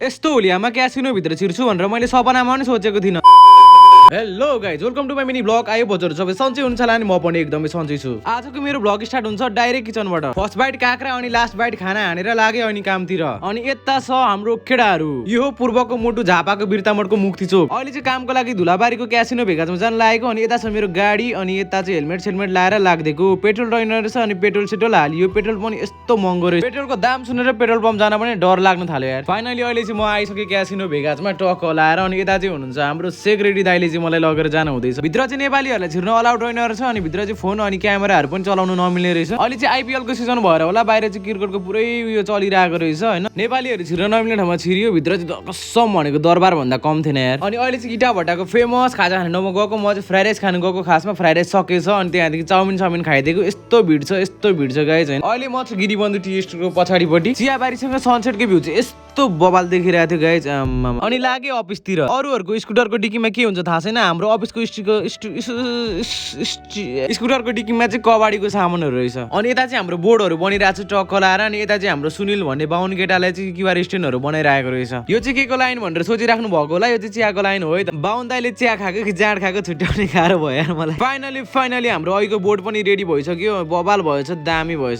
यस्तो होलियामा क्यासिनो भित्र छिर्छु भनेर मैले सपनामा पनि सोचेको थिइनँ। Hello guys, welcome to my mini blog. आयो बजर सबै सन्चै हुन्छ होला नि, म पनि एकदमै सन्चै छु। आजको मेरो ब्लग स्टार्ट हुन्छ डाइरेक्ट किचनबाट। फर्स्ट बाइट काँक्रा अनि लास्ट बाइट खाना हानेर लाग्यो अनि कामतिर। अनि यता छ हाम्रो केटाहरू। यो पूर्वको मोटु झापाको बिर्तामोडको मुक्ति चोक। अहिले चाहिँ कामको लागि धुलाबारीको क्यासिनो भेगाजमा जान लागेको। अनि यता छ मेरो गाडी अनि यता चाहिँ हेलमेट सेलमेट लाएर लाग्देको। पेट्रोल रहेन रहेछ अनि पेट्रोल सेट्रोल हालियो। पेट्रोल पनि यस्तो महँगो रहेछ। पेट्रोलको दाम सुनेर पेट्रोल पम्प जान पनि डर लाग्न थाल्यो यार। फाइनली अहिले चाहिँ म आइसकेँ क्यासिनो भेगाजमा टक्क लाएर। अनि यता चाहिँ हुनुहुन्छ हाम्रो सेक्युरिटी दाइले मलाई लगेर जान हुँदैछ। भित्र चाहिँ नेपालीहरूलाई छिर्न अलाउड रहेन रहेछ। अनि भित्र चाहिँ फोन अनि क्यामेराहरू पनि चलाउनु नमिल्ने रहेछ। अहिले चाहिँ आइपिएल को सिजन भएर होला बाहिर चाहिँ क्रिकेटको पुरै उयो चलिरहेको रहेछ हैन। नेपालीहरू छिर्न नमिल्ने ठाउँमा छिरियो। भित्र चाहिँ कसम भनेको दरबार भन्दा कम थिएन यार। अनि अहिले चाहिँ इटा भट्टाको फेमस खाजा खान म गएको। म चाहिँ फ्राइड राइस खानु गएको। खासमा फ्राइड राइस सकेछ। अनि त्यहाँदेखि चाउमिन खाइदिएको। यस्तो भिड छ गाइज हैन। अहिले म चाहिँ गिरिबन्धु टी स्टेटको पछाडिपट्टि चियाबारीसँग सनसेटको भ्यू चाहिँ यस्तो बबाल देखिरहेको थियो गाइज। अनि लाग्यो अफिसतिर। अरूहरूको स्कुटरको डिकीमा के हुन्छ थाहा छैन, हाम्रो अफिसको स्कुटरको डिकीमा चाहिँ कबाडीको सामानहरू रहेछ। अनि यता चाहिँ हाम्रो बोर्डहरू बनिरहेको छ टक्क लाएर। अनि यता चाहिँ हाम्रो सुनिल भन्ने बाहुन केटालाई चाहिँ क्युआर स्ट्यान्डहरू बनाइरहेको रहेछ। यो चाहिँ के को लाइन भनेर सोचिराख्नु भएको होला, यो चाहिँ चियाको लाइन हो है त। बाहुन दाइले चिया खाएको कि जाँड खाएको छुट्याउने गाह्रो भयो यार मलाई। फाइनली हाम्रो अहिलेको बोर्ड पनि रेडी भइसक्यो। बबाल भएछ, दामी भएछ।